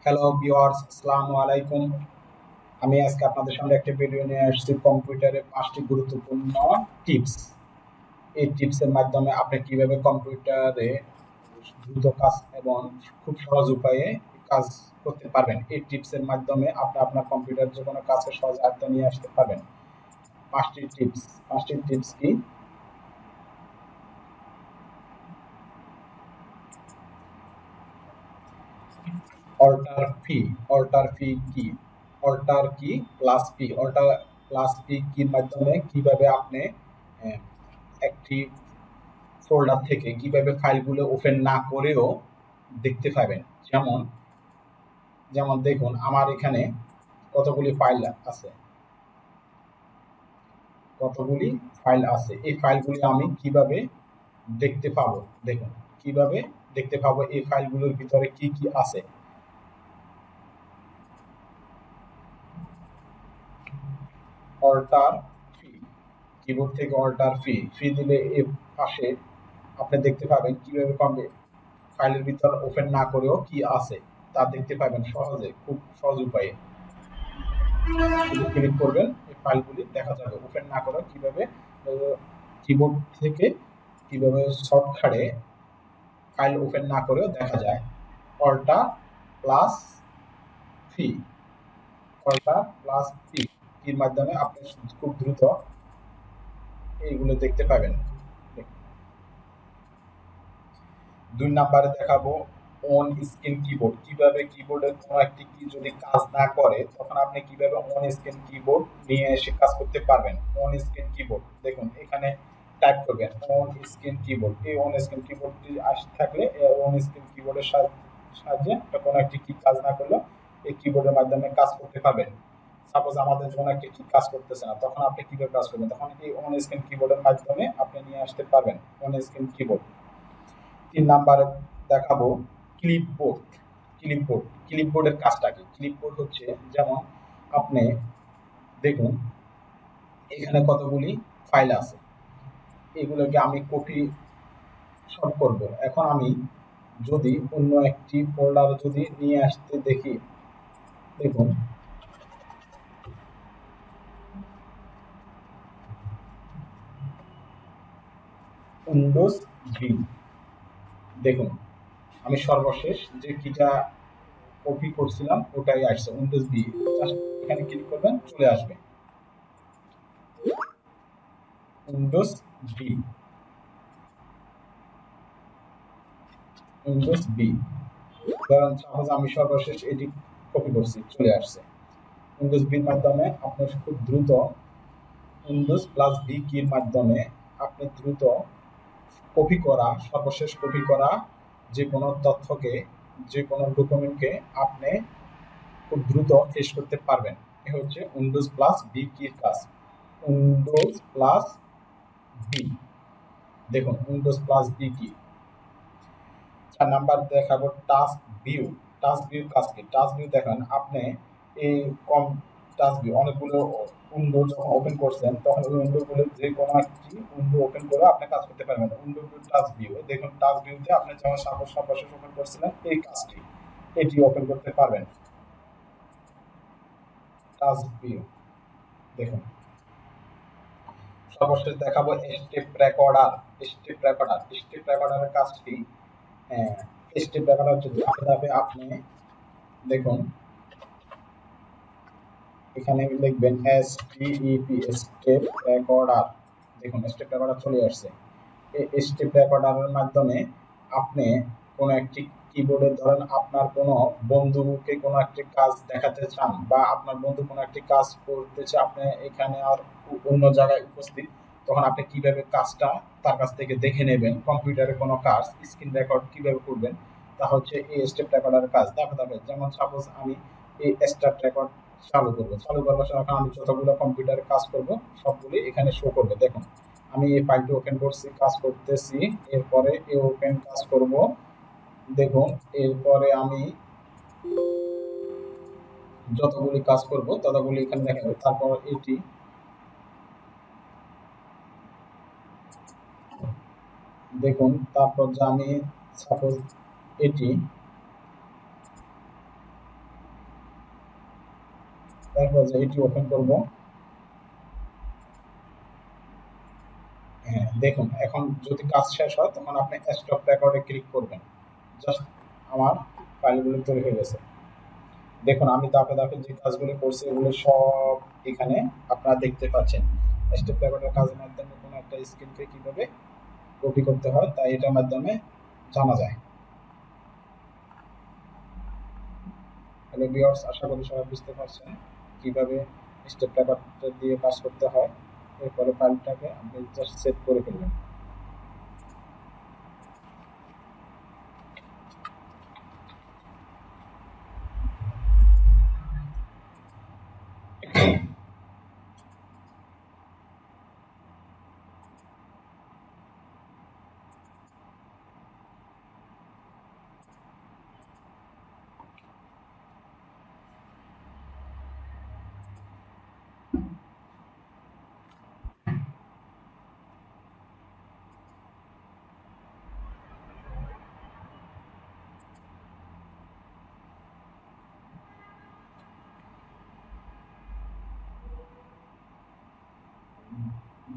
Hello viewers, আসসালামু আলাইকুম। আমি আজকে আপনাদের সামনে একটা ভিডিও নিয়ে আসছি কম্পিউটারে ৫টি গুরুত্বপূর্ণ টিপস। এই টিপসের মাধ্যমে আপনি কিভাবে কম্পিউটারে দ্রুত কাজ এবং খুব সহজ উপায়ে কাজ করতে পারবেন। এই টিপসের মাধ্যমে আপনি আপনার কম্পিউটারে যেকোনো কাজকে সহজে আয়ত্তে নিয়ে আসতে পারবেন। ৫টি টিপস। ৫টি টিপস কি? অল্টার ফি। অল্টার ফি কি? Alter key plus P. Alter plus P কির মাধ্যমে কিভাবে আপনি আহ, একটি ফোল্ডার থেকে কিভাবে ফাইলগুলো ওপেন না করেও দেখতে পাবেন। যেমন যেমন দেখুন আমার এখানে কতগুলি ফাইল আছে। কতগুলি ফাইল আছে, এই ফাইলগুলি আমি কিভাবে দেখতে পাবো? দেখুন কিভাবে দেখতে পাবো এই ফাইলগুলোর ভিতরে কি কি আছে। অল্টার ফি, কিবোর্ড থেকে অল্টার ফি ফি দিলে এর পাশে আপনি দেখতে পাবেন কিভাবে ফাইলের ভিতর ওপেন না করেও কি আছে তা দেখতে পাবেন সহজে, খুব সহজ উপায়ে। শুধু ক্লিক করবেন, এই ফাইলগুলি দেখা যাবে ওপেন না করেও কিভাবে কিবোর্ড থেকে কিভাবে শর্টকাটে ফাইল ওপেন না করেও দেখা যায়। অল্টার প্লাস ফি, অল্টার প্লাস ফি এর মাধ্যমে আপনি খুব দ্রুত এইগুলো দেখতে পাবেন। ২ নাম্বারে দেখাবো অন স্ক্রিন কিবোর্ড। কিভাবে কিবোর্ডের কোনো একটি কি যদি কাজ না করে তখন আপনি কিভাবে অন স্ক্রিন কিবোর্ড নিয়ে এসে কাজ করতে পারবেন। অন স্ক্রিন কিবোর্ড দেখুন এখানে টাইপ করবেন অন স্ক্রিন কিবোর্ড। এই অন স্ক্রিন কিবোর্ডটি থাকলে অন স্ক্রিন কিবোর্ডের সাহায্যে কোনো একটি কি কাজ না করলেও এই কিবোর্ডের মাধ্যমে কাজ করতে পারবেন। সাপোজ আমাদের কোনো একটি কি কাজ করতেছে না, তখন আপনি কিভাবে কাজ করবেন? তখন এই অন স্ক্রিন কিবোর্ডের মাধ্যমে আপনি নিয়ে আসতে পারবেন অন স্ক্রিন কিবোর্ড। ৩ নাম্বারে দেখাবো ক্লিপবোর্ড। ক্লিপবোর্ড, ক্লিপবোর্ডের কাজটা কি? ক্লিপবোর্ড হচ্ছে যেমন আপনি দেখুন এখানে কতগুলি ফাইল আছে, এগুলোকে আমি কপি সব করব। এখন আমি যদি অন্য একটি ফোল্ডার যদি নিয়ে আসতে দেখি, দেখুন উইন্ডোজ ভি, দেখুন আমি সর্বশেষ যে কিটা কপি করছিলাম ওটাই আসছে উইন্ডোজ ভি। জাস্ট এখানে ক্লিক করবেন, চলে আসবে উইন্ডোজ ভি। উইন্ডোজ বি, ধরেন সাপোজ আমি সর্বশেষ এটি কপি করছি, চলে আসছে। উইন্ডোজ বির মাধ্যমে আপনি খুব দ্রুত উইন্ডোজ প্লাস ভি কির মাধ্যমে আপনি দ্রুত কপি করা, সর্বশেষ কপি করা যে কোনো তথ্যকে, যে কোনো ডকুমেন্টকে আপনি খুব দ্রুত শেষ করতে পারবেন। এ হচ্ছে উইন্ডোজ প্লাস ভি কির কাজ। উইন্ডোজ প্লাস ভি, দেখুন উইন্ডোজ প্লাস ভি কি। ৪ নাম্বার দেখাবো টাস্ক ভিউ। টাস্ক ভিউ কাজ কি? টাস্ক ভিউ দেখেন আপনি এই কম টাস্ক ভিউ অনেকগুলো উইন্ডো যখন ওপেন করছেন তখন ওই উইন্ডোগুলো যে কোনো একটি উইন্ডো ওপেন করে আপনি কাজ করতে পারবেন। উইন্ডো টাস্ক ভিউ দেখুন, টাস্ক ভিউতে আপনি যেমন সর্বশেষ ওপেন করছিলেন এই কাজটি, এটি ওপেন করতে পারবেন। টাস্ক ভিউ দেখুন। সর্বশেষ দেখাবো step recorder. Step recorder, step রেকর্ডারের কাজটি স্টেপ রেকর্ডার হচ্ছে ধাপে ধাপে আপনি দেখুন এখানে লিখবেন এসটিইপি স্টেপ রেকর্ডার। দেখুন স্টেপ রেকর্ডার চলে আসছে। এই স্টেপ রেকর্ডারের মাধ্যমে আপনি কোনো একটি কিবোর্ডে ধরেন আপনার কোনো বন্ধুকে কোনো একটি কাজ দেখাতে চান বা আপনার বন্ধু কোনো একটি কাজ করতেছে, আপনি এখানে আর অন্য জায়গায় উপস্থিত, তখন আপনি কিভাবে কাজটা তার কাছ থেকে দেখে নেবেন, কম্পিউটারে কোনো কাজ স্ক্রিন রেকর্ড কিভাবে করবেন তা হচ্ছে এই স্টেপ রেকর্ডারের কাজ। ধাপে ধাপে যেমন সাপোজ আমি এই স্টার্ট রেকর্ড চালু করবো, চালু করবার সময় এখন আমি যতগুলো কম্পিউটারে কাজ করব সবগুলি এখানে শো করবে। দেখুন আমি এই ফাইলটি ওপেন করছি, কাজ করতেছি, এরপরে এই ওপেন কাজ করব। দেখুন এরপরে আমি যতগুলি কাজ করব ততগুলি এখানে দেখা যাবে। তারপর এটি দেখুন, তারপর যে আমি সাপোজ এটি তারপর যে এটি ওপেন করব। হ্যাঁ, দেখুন এখন যদি কাজ শেষ হয় তখন আপনি স্টপ রেকর্ডে ক্লিক করবেন। জাস্ট আমার ফাইলগুলো তৈরি হয়ে গেছে। দেখুন আমি ধাপে ধাপে যে কাজগুলো করছি এগুলো সব এখানে আপনারা দেখতে পাচ্ছেন। স্টেপ রেকর্ডের কাজের মাধ্যমে কোনো একটা স্ক্রিনকে কিভাবে কপি করতে হয় তাই এটার মাধ্যমে জানা যায়। হ্যালো ভিউয়ার্স, আশা করি সবাই বুঝতে পারছেন কিভাবে স্টেপ রেকর্ড দিয়ে কাজ করতে হয়। এরপরে ফাইলটাকে আপনি জাস্ট সেভ করে ফেলবেন।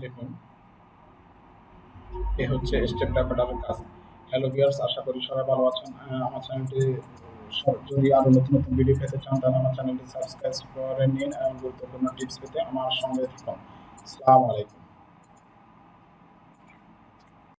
দেখুন এ হচ্ছে স্টেপ রেকর্ডারের কাজ। হ্যালো ভিউয়ার্স, আশা করি সবাই ভালো আছেন। আমার চ্যানেলটি যদি আরো নতুন নতুন ভিডিও পেতে চান তাহলে আমার চ্যানেলটি সাবস্ক্রাইব করে নিন এবং গুরুত্বপূর্ণ টিপস পেতে আমার সঙ্গে থাকুন। আসসালামু আলাইকুম।